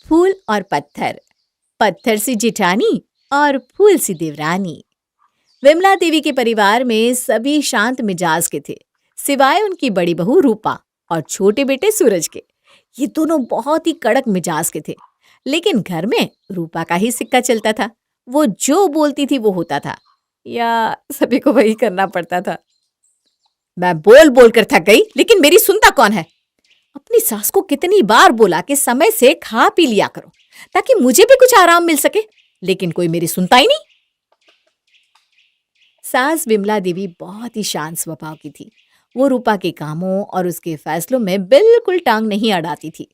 फूल और पत्थर, पत्थर सी जिठानी और फूल सी देवरानी। विमला देवी के परिवार में सभी शांत मिजाज के थे, सिवाय उनकी बड़ी बहू रूपा और छोटे बेटे सूरज के। ये दोनों बहुत ही कड़क मिजाज के थे, लेकिन घर में रूपा का ही सिक्का चलता था। वो जो बोलती थी वो होता था, या सभी को वही करना पड़ता था। मैं बोल बोल कर थक गई, लेकिन मेरी सुनता कौन है? अपनी सास को कितनी बार बोला कि समय से खा पी लिया करो, ताकि मुझे भी कुछ आराम मिल सके, लेकिन कोई मेरी सुनता ही नहीं। सास विमला देवी बहुत ही शांत स्वभाव की थी। वो रूपा के कामों और उसके फैसलों में बिल्कुल टांग नहीं अड़ाती थी।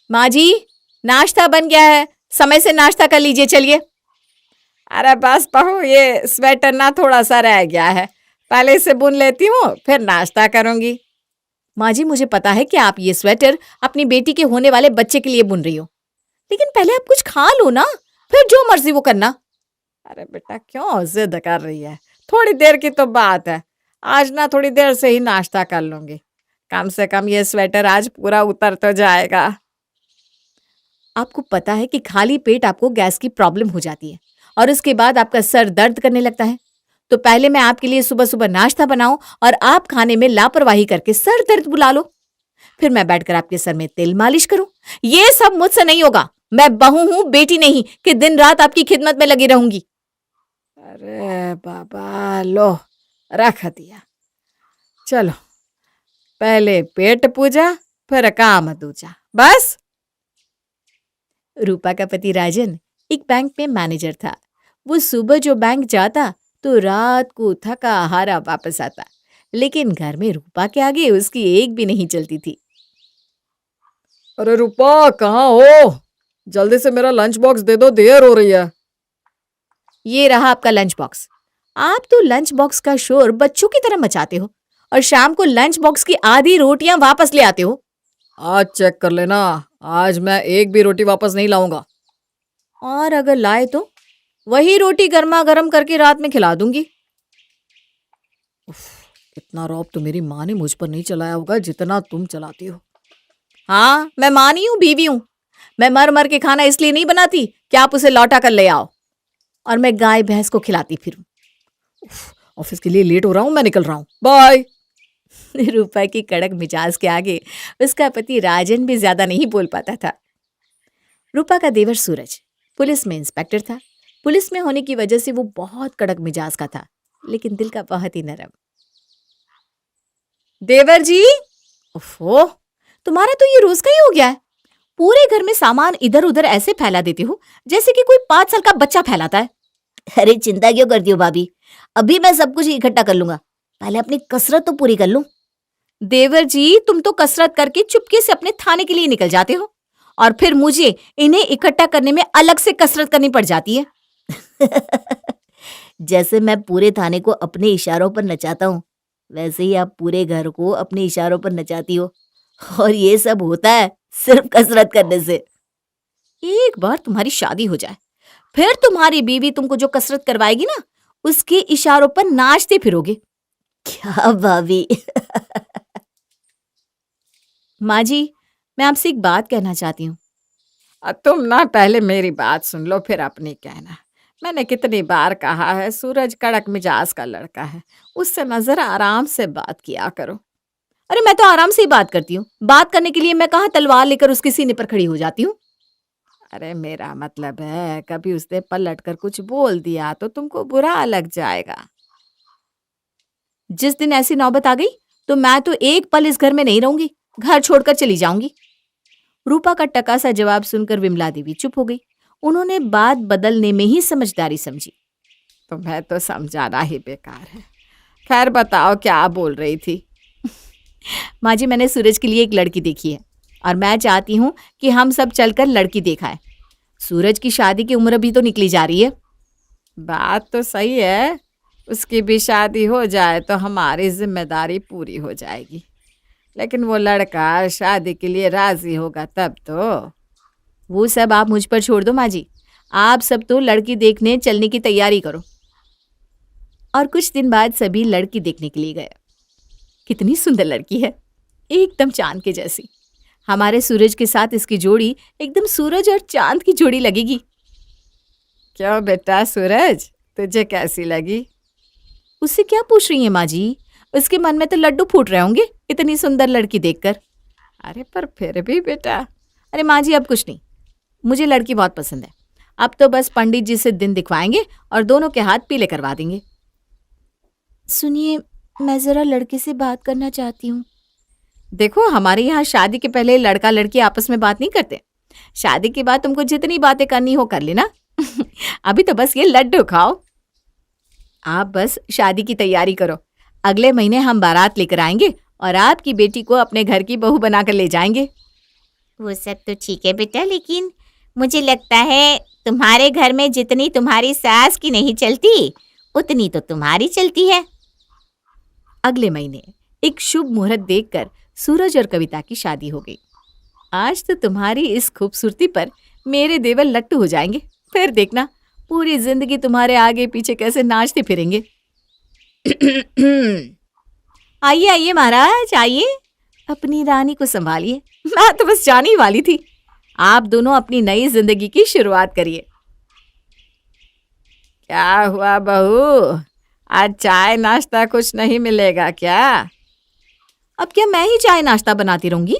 माँ जी, नाश्ता बन गया है, समय से नाश्ता कर लीजिए, चलिए। अरे बस बहू, ये स्वेटर ना थोड़ा सा रह गया है, पहले इसे बुन लेती हूँ, फिर नाश्ता करूंगी। माँ जी, मुझे पता है कि आप ये स्वेटर अपनी बेटी के होने वाले बच्चे के लिए बुन रही हो, लेकिन पहले आप कुछ खा लो ना, फिर जो मर्जी वो करना। अरे बेटा, क्यों जिद कर रही है? थोड़ी देर की तो बात है, आज ना थोड़ी देर से ही नाश्ता कर लूंगी। कम से कम ये स्वेटर आज पूरा उतर तो जाएगा। आपको पता है कि खाली पेट आपको गैस की प्रॉब्लम हो जाती है और उसके बाद आपका सर दर्द करने लगता है। तो पहले मैं आपके लिए सुबह सुबह नाश्ता बनाऊं और आप खाने में लापरवाही करके सर दर्द बुला लो। फिर मैं बैठकर आपके सर में तेल मालिश करूं। ये सब मुझसे नहीं होगा। मैं बहू हूं, बेटी नहीं कि दिन रात आपकी खिदमत में लगी रहूंगी। अरे बाबा, लो रख दिया। चलो, पहले पेट पूजा, फिर काम दूजा, बस। रूपा का पति राजन एक बैंक में मैनेजर था। वो सुबह जो बैंक जाता तो रात को थका हारा वापस आता, लेकिन घर में रूपा के आगे उसकी एक भी नहीं चलती थी। अरे रूपा, कहाँ हो? जल्दी से मेरा लंच बॉक्स दे दो, देर हो रही है। ये रहा आपका लंच बॉक्स। आप तो लंच बॉक्स का शोर बच्चों की तरह मचाते हो और शाम को लंच बॉक्स की आधी रोटियां वापस ले आते हो। आज चेक कर लेना, आज मैं एक भी रोटी वापस नहीं लाऊंगा। और अगर लाए तो वही रोटी गर्मा गर्म करके रात में खिला दूंगी। इतना रौब तो मेरी माँ ने मुझ पर नहीं चलाया होगा जितना तुम चलाती हो। हाँ, मैं माँ नहीं हूँ, बीवी हूँ। मैं मर मर के खाना इसलिए नहीं बनाती कि आप उसे लौटा कर ले आओ और मैं गाय भैंस को खिलाती फिरूं। ऑफिस के लिए लेट हो रहा हूं, मैं निकल रहा हूं, बाय। रूपा की कड़क मिजाज के आगे उसका पति राजन भी ज्यादा नहीं बोल पाता था। रूपा का देवर सूरज पुलिस में इंस्पेक्टर था। पुलिस में होने की वजह से वो बहुत कड़क मिजाज का था, लेकिन दिल का बहुत ही नरम। देवर जी, ओफो, तुम्हारा तो ये रोज का ही हो गया है। पूरे घर में सामान इधर उधर ऐसे फैला देते हो जैसे कि कोई 5 साल का बच्चा फैलाता है। अरे चिंता क्यों करती हो भाभी, अभी मैं सब कुछ इकट्ठा कर लूंगा, पहले अपनी कसरत तो पूरी कर लूं। देवर जी, तुम तो कसरत करके चुपके से अपने थाने के लिए निकल जाते हो और फिर मुझे इन्हें इकट्ठा करने में अलग से कसरत करनी पड़ जाती है। जैसे मैं पूरे थाने को अपने इशारों पर नचाता हूँ, वैसे ही आप पूरे घर को अपने इशारों पर नचाती हो, और ये सब होता है सिर्फ कसरत करने से। एक बार तुम्हारी शादी हो जाए, फिर तुम्हारी बीवी तुमको जो कसरत करवाएगी ना, उसके इशारों पर नाचते फिरोगे। क्या भाभी? माँ जी, मैं आपसे एक बात कहना चाहती हूँ। तुम ना पहले मेरी बात सुन लो, फिर अपनी कहना। मैंने कितनी बार कहा है, सूरज कड़क मिजाज का लड़का है, उससे ना जरा आराम से बात किया करो। अरे मैं तो आराम से ही बात करती हूँ। बात करने के लिए मैं कहाँ तलवार लेकर उसके सीने पर खड़ी हो जाती हूँ। अरे मेरा मतलब है, कभी उसने पलट कर कुछ बोल दिया तो तुमको बुरा लग जाएगा। जिस दिन ऐसी नौबत आ गई तो मैं तो एक पल इस घर में नहीं रहूंगी, घर छोड़कर चली जाऊंगी। रूपा का टका सा जवाब सुनकर विमला देवी चुप हो गई। उन्होंने बात बदलने में ही समझदारी समझी। तुम्हें तो समझाना ही बेकार है। खैर बताओ, क्या बोल रही थी? माँ जी, मैंने सूरज के लिए एक लड़की देखी है और मैं चाहती हूँ कि हम सब चलकर लड़की देखाएं। सूरज की शादी की उम्र भी तो निकली जा रही है। बात तो सही है, उसकी भी शादी हो जाए तो हमारी जिम्मेदारी पूरी हो जाएगी, लेकिन वो लड़का शादी के लिए राजी होगा तब तो। वो सब आप मुझ पर छोड़ दो माँ जी, आप सब तो लड़की देखने चलने की तैयारी करो। और कुछ दिन बाद सभी लड़की देखने के लिए गए। कितनी सुंदर लड़की है, एकदम चांद के जैसी। हमारे सूरज के साथ इसकी जोड़ी एकदम सूरज और चांद की जोड़ी लगेगी। क्यों बेटा सूरज, तुझे कैसी लगी? उससे क्या पूछ रही हैं माँ जी? उसके मन में तो लड्डू फूट रहे होंगे इतनी सुंदर लड़की देखकर। अरे पर फिर भी बेटा। अरे माँ जी अब कुछ नहीं, मुझे लड़की बहुत पसंद है। अब तो बस पंडित जी से दिन दिखवाएंगे और दोनों के हाथ पीले करवा देंगे। सुनिए, मैं जरा लड़के से बात करना चाहती हूँ। देखो, हमारे यहाँ शादी के पहले लड़का लड़की आपस में बात नहीं करते। शादी के बाद तुमको जितनी बातें करनी हो कर लेना। अभी तो बस ये लड्डू खाओ। आप बस शादी की तैयारी करो। अगले महीने हम बारात लेकर आएंगे और आपकी बेटी को अपने घर की बहू बनाकर ले जाएंगे। वो सब तो ठीक है बेटा, लेकिन मुझे लगता है तुम्हारे घर में जितनी तुम्हारी सास की नहीं चलती उतनी तो तुम्हारी चलती है। अगले महीने एक शुभ मुहूर्त देखकर सूरज और कविता की शादी हो गई। आज तो तुम्हारी इस खूबसूरती पर मेरे देवर लट्टू हो जाएंगे। फिर देखना, पूरी जिंदगी तुम्हारे आगे पीछे कैसे नाचते फिरेंगे। आइए आइए महाराज आइए, अपनी रानी को संभालिए। मैं तो बस जाने ही वाली थी। आप दोनों अपनी नई जिंदगी की शुरुआत करिए। क्या हुआ बहू, आज चाय नाश्ता कुछ नहीं मिलेगा क्या? अब क्या मैं ही चाय नाश्ता बनाती रहूंगी?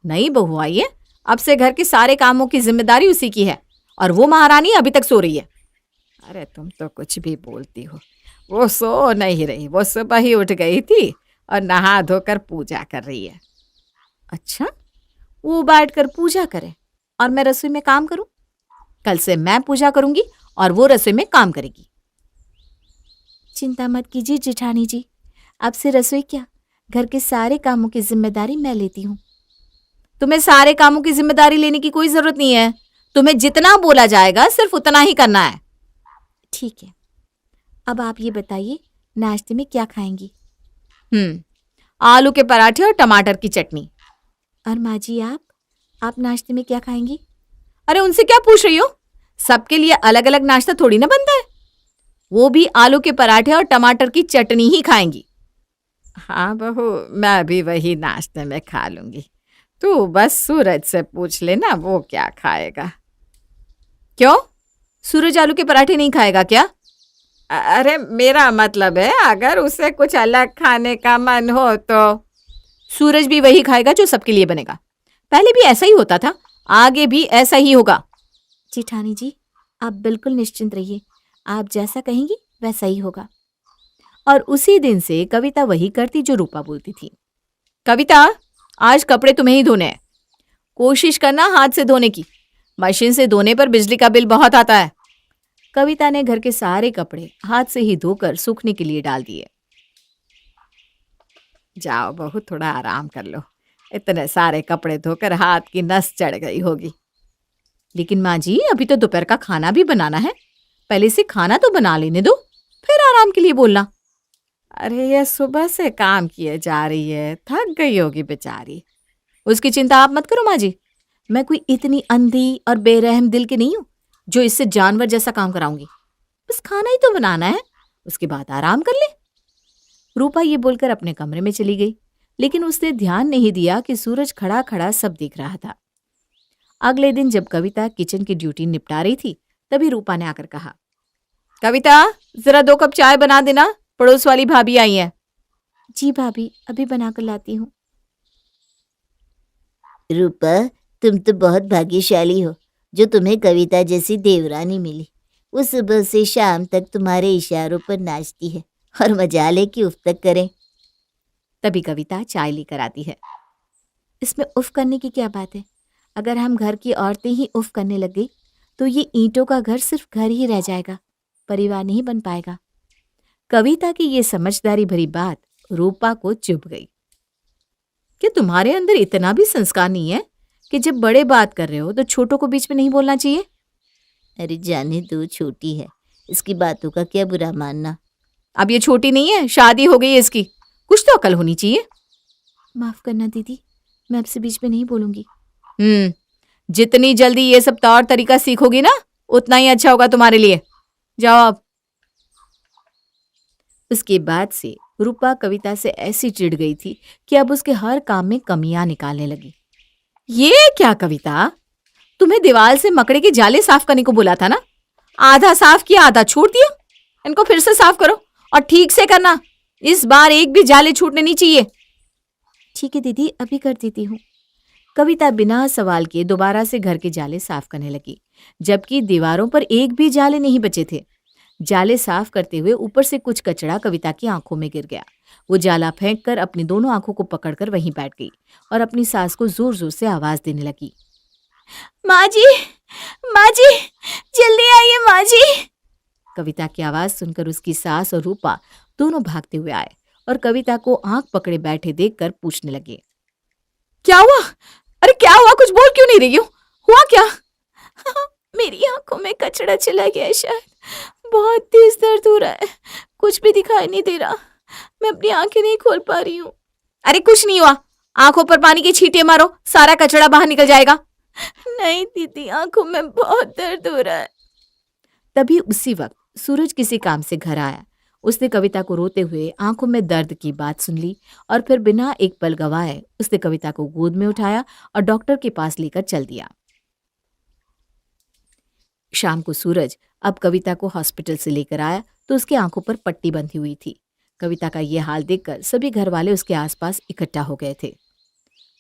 नहीं बहू आई है, अब से घर के सारे कामों की जिम्मेदारी उसी की है और वो महारानी अभी तक सो रही है। अरे तुम तो कुछ भी बोलती हो। वो सो नहीं रही, वो सुबह ही उठ गई थी और नहा धोकर पूजा कर रही है। अच्छा, वो बैठकर पूजा करे और मैं रसोई में काम करूं? कल से मैं पूजा करूंगी और वो रसोई में काम करेगी। चिंता मत कीजिए जेठानी जी, अब से रसोई क्या, घर के सारे कामों की जिम्मेदारी मैं लेती हूँ। तुम्हें सारे कामों की जिम्मेदारी लेने की कोई जरूरत नहीं है। तुम्हें जितना बोला जाएगा सिर्फ उतना ही करना है। ठीक है, अब आप ये बताइए नाश्ते में क्या खाएंगी? आलू के पराठे और टमाटर की चटनी। और माँ जी आप नाश्ते में क्या खाएंगी? अरे उनसे क्या पूछ रही हो? सबके लिए अलग अलग नाश्ता थोड़ी ना बनता है। वो भी आलू के पराठे और टमाटर की चटनी ही खाएंगी। हाँ बहू, मैं भी वही नाश्ते में खा लूंगी। तू बस सूरज से पूछ लेना वो क्या खाएगा। क्यों, सूरज आलू के पराठे नहीं खाएगा क्या? अरे मेरा मतलब है अगर उसे कुछ अलग खाने का मन हो तो। सूरज भी वही खाएगा जो सबके लिए बनेगा। पहले भी ऐसा ही होता था, आगे भी ऐसा ही होगा। जेठानी जी आप बिल्कुल निश्चिंत रहिए, आप जैसा कहेंगी वैसा ही होगा। और उसी दिन से कविता वही करती जो रूपा बोलती थी। कविता, आज कपड़े तुम्हें ही धोने हैं। कोशिश करना हाथ से धोने की, मशीन से धोने पर बिजली का बिल बहुत आता है। कविता ने घर के सारे कपड़े हाथ से ही धोकर सूखने के लिए डाल दिए। जाओ बहू, थोड़ा आराम कर लो। इतने सारे कपड़े धोकर हाथ की नस चढ़ गई होगी। लेकिन माँ जी अभी तो दोपहर का खाना भी बनाना है, पहले से खाना तो बना लेने दो, फिर आराम के लिए बोलना। अरे ये सुबह से काम किए जा रही है, थक गई होगी बेचारी। उसकी चिंता आप मत करो माँ जी, मैं कोई इतनी अंधी और बेरहम दिल की नहीं हूं जो इससे जानवर जैसा काम कराऊंगी। बस खाना ही तो बनाना है, उसके बाद आराम कर ले। रूपा ये बोलकर अपने कमरे में चली गई, लेकिन उसने ध्यान नहीं दिया कि सूरज खड़ा खड़ा सब देख रहा था। अगले दिन जब कविता किचन की ड्यूटी निपटा रही थी, तभी रूपा ने आकर कहा, कविता जरा 2 कप चाय बना देना, पड़ोस वाली भाभी आई है। जी भाभी, अभी बनाकर लाती हूँ। रूपा, तुम तो बहुत भाग्यशाली हो जो तुम्हें कविता जैसी देवरानी मिली। वो सुबह से शाम तक तुम्हारे इशारों पर नाचती है और मजाल है कि उफ तक करें। तभी कविता चाय लेकर आती है। इसमें उफ करने की क्या बात है? अगर हम घर की औरतें ही उफ करने लग गई तो ये ईंटों का घर सिर्फ घर ही रह जाएगा, परिवार नहीं बन पाएगा। कविता की ये समझदारी भरी बात रूपा को चुभ गई। क्या तुम्हारे अंदर इतना भी संस्कार नहीं है कि जब बड़े बात कर रहे हो तो छोटों को बीच में नहीं बोलना चाहिए? अरे जाने दो, छोटी है, इसकी बातों का क्या बुरा मानना। अब ये छोटी नहीं है, शादी हो गई है इसकी, कुछ तो अकल होनी चाहिए। माफ करना दीदी, मैं आपसे बीच में नहीं बोलूंगी। जितनी जल्दी ये सब तौर तरीका सीखोगी ना उतना ही अच्छा होगा तुम्हारे लिए। जाओ अब। उसके बाद से रूपा कविता से ऐसी चिढ़ गई थी कि अब उसके हर काम में कमियां निकालने लगी। ये क्या कविता, तुम्हें दीवार से मकड़े के जाले साफ करने को बोला था ना? आधा साफ किया, आधा छोड़ दिया। इनको फिर से साफ करो और ठीक से करना। इस बार एक भी जाले छूटने नहीं चाहिए। ठीक है दीदी, अभी कर देती हूँ। कविता बिना सवाल किए दोबारा से घर के जाले साफ करने लगी, जबकि दीवारों पर एक भी जाले नहीं बचे थे। जाले साफ करते हुए ऊपर से कुछ कचरा कविता की आंखों में गिर गया। वो जाला फेंक कर अपनी दोनों आंखों को पकड़कर वहीं बैठ गई और अपनी सास को जोर जोर से आवाज देने लगी। माँ जी, माँ जी, जल्दी आइए माँ जी। कविता की आवाज सुनकर उसकी सास और रूपा दोनों भागते हुए आए और कविता को आंख पकड़े बैठे देखकर पूछने लगे, क्या हुआ? अरे क्या हुआ? कुछ बोल क्यों नहीं रही हो? हुआ क्या? मेरी आंखों में कचरा चला गया है शायद। बहुत तेज दर्द हो रहा है, कुछ भी दिखाई नहीं दे रहा। मैं अपनी आंखें नहीं खोल पा रही हूँ। अरे कुछ नहीं हुआ, आंखों पर पानी की छींटे मारो, सारा कचरा बाहर निकल जाएगा। नहीं दीदी, आंखों में बहुत दर्द हो रहा है। तभी उसी वक्त सूरज किसी काम से घर आया। उसने कविता को रोते हुए आंखों में दर्द की बात सुन ली और फिर बिना एक पल गवाए उसने कविता को गोद में उठाया और डॉक्टर के पास लेकर चल दिया। शाम को सूरज अब कविता को हॉस्पिटल से लेकर आया तो उसकी आंखों पर पट्टी बंधी हुई थी। कविता का ये हाल देखकर सभी घर वाले उसके आसपास इकट्ठा हो गए थे।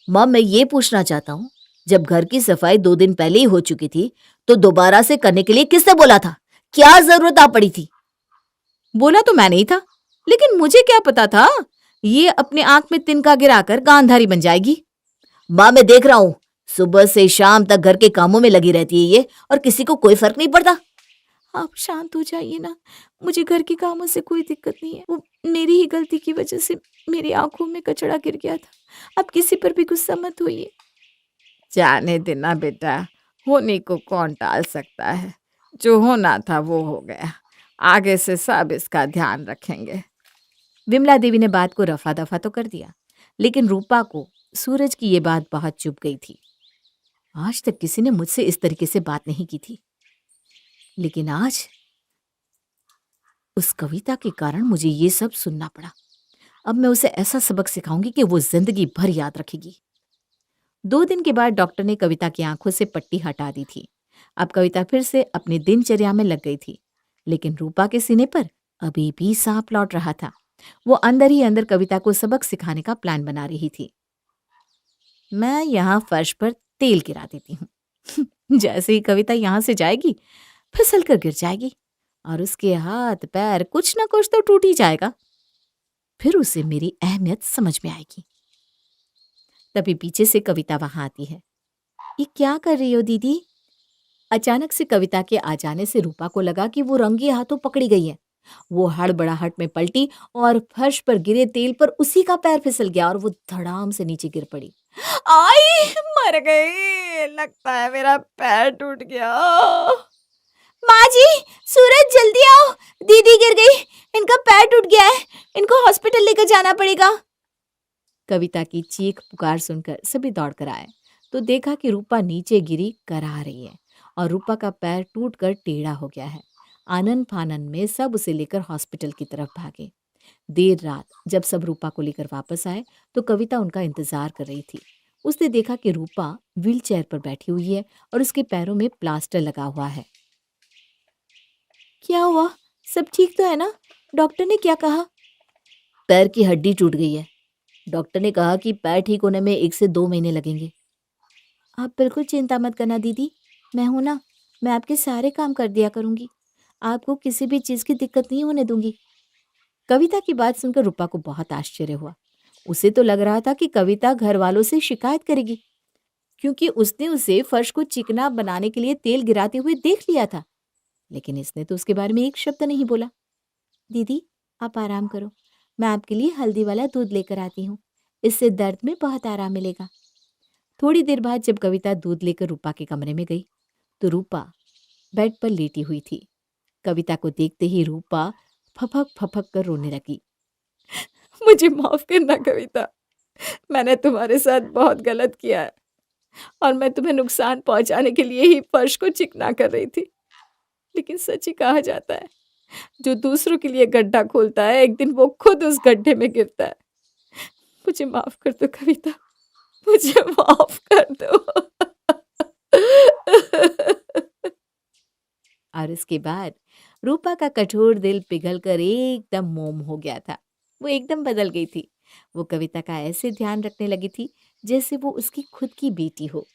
माँ, मैं ये पूछना चाहता हूँ, जब घर की सफाई 2 दिन पहले ही हो चुकी थी तो दोबारा से करने के लिए किसने बोला था? क्या जरूरत आ पड़ी थी? बोला तो मैं नहीं था, लेकिन मुझे क्या पता था ये अपने आंख में तिनका गिराकर गांधारी बन जाएगी। माँ, मैं देख रहा हूँ, सुबह से शाम तक घर के कामों में लगी रहती है ये, और किसी को कोई फर्क नहीं पड़ता। आप शांत हो जाइए ना, मुझे घर के कामों से कोई दिक्कत नहीं है। वो मेरी ही गलती की वजह से मेरी आंखों में कचरा गिर गया था। आप किसी पर भी गुस्सा मत होइए। जाने देना बेटा, होने को कौन टाल सकता है। जो होना था वो हो गया, आगे से सब इसका ध्यान रखेंगे। विमला देवी ने बात को रफा दफा तो कर दिया, लेकिन रूपा को सूरज की ये बात बहुत चुभ गई थी। आज तक किसी ने मुझसे इस तरीके से बात नहीं की थी, लेकिन आज उस कविता के कारण मुझे ये सब सुनना पड़ा। अब मैं उसे ऐसा सबक सिखाऊंगी कि वो जिंदगी भर याद रखेगी। 2 दिन के बाद डॉक्टर ने कविता की आंखों से पट्टी हटा दी थी। अब कविता फिर से अपनी दिनचर्या में लग गई थी, लेकिन रूपा के सीने पर अभी भी सांप लौट रहा था। वो अंदर ही अंदर कविता को सबक सिखाने का प्लान बना रही थी। मैं यहाँ फर्श पर तेल गिरा देती हूँ। जैसे ही कविता यहाँ से जाएगी, फिसल कर गिर जाएगी और उसके हाथ पैर कुछ ना कुछ तो टूट ही जाएगा। फिर उसे मेरी अहमियत समझ में आएगी। तभी पीछे से कविता वहां आती है। ये क्या कर रही हो दीदी? अचानक से कविता के आ जाने से रूपा को लगा कि वो रंगे हाथों पकड़ी गई है। वो हड़बड़ाहट में पलटी और फर्श पर गिरे तेल पर उसी का पैर फिसल गया और वो धड़ाम से नीचे गिर पड़ी। आई, मर गई, लगता है मेरा पैर टूट गया। माँ जी, सूरज जल्दी आओ, दीदी गिर गई, इनका पैर टूट गया है, इनको हॉस्पिटल लेकर जाना पड़ेगा। कविता की चीख पुकार सुनकर सभी दौड़कर आए तो देखा कि रूपा नीचे गिरी करा रही है और रूपा का पैर टूटकर टेढ़ा हो गया है। आनन फानन में सब उसे लेकर हॉस्पिटल की तरफ भागे। देर रात जब सब रूपा को लेकर वापस आए तो कविता उनका इंतजार कर रही थी। उसने देखा कि रूपा व्हीलचेयर पर बैठी हुई है और उसके पैरों में प्लास्टर लगा हुआ है। क्या हुआ? सब ठीक तो है ना? डॉक्टर ने क्या कहा? पैर की हड्डी टूट गई है। डॉक्टर ने कहा कि पैर ठीक होने में 1 से 2 महीने लगेंगे। आप बिल्कुल चिंता मत करना दीदी, मैं हूं ना, मैं आपके सारे काम कर दिया करूंगी। आपको किसी भी चीज की दिक्कत नहीं होने दूंगी। कविता की बात सुनकर रूपा को बहुत आश्चर्य हुआ। उसे तो लग रहा था कि कविता घर वालों से शिकायत करेगी, क्योंकि उसने उसे फर्श को चिकना बनाने के लिए तेल गिराते हुए देख लिया था, लेकिन इसने तो उसके बारे में एक शब्द नहीं बोला। दीदी, आप आराम करो, मैं आपके लिए हल्दी वाला दूध लेकर आती हूँ, इससे दर्द में बहुत आराम मिलेगा। थोड़ी देर बाद जब कविता दूध लेकर रूपा के कमरे में गई तो रूपा बेड पर लेटी हुई थी। कविता को देखते ही रूपा फपक फपक कर रोने लगी। मुझे माफ करना कविता, मैंने तुम्हारे साथ बहुत गलत किया है और मैं तुम्हें नुकसान पहुंचाने के लिए ही फर्श को चिकना कर रही थी। लेकिन सच ही कहा जाता है, जो दूसरों के लिए गड्ढा खोलता है एक दिन वो खुद उस गड्ढे में गिरता है। मुझे माफ कर दो कविता, मुझे माफ कर दो। और उसके बाद रूपा का कठोर दिल पिघलकर एकदम मोम हो गया था। वो एकदम बदल गई थी। वो कविता का ऐसे ध्यान रखने लगी थी जैसे वो उसकी खुद की बेटी हो।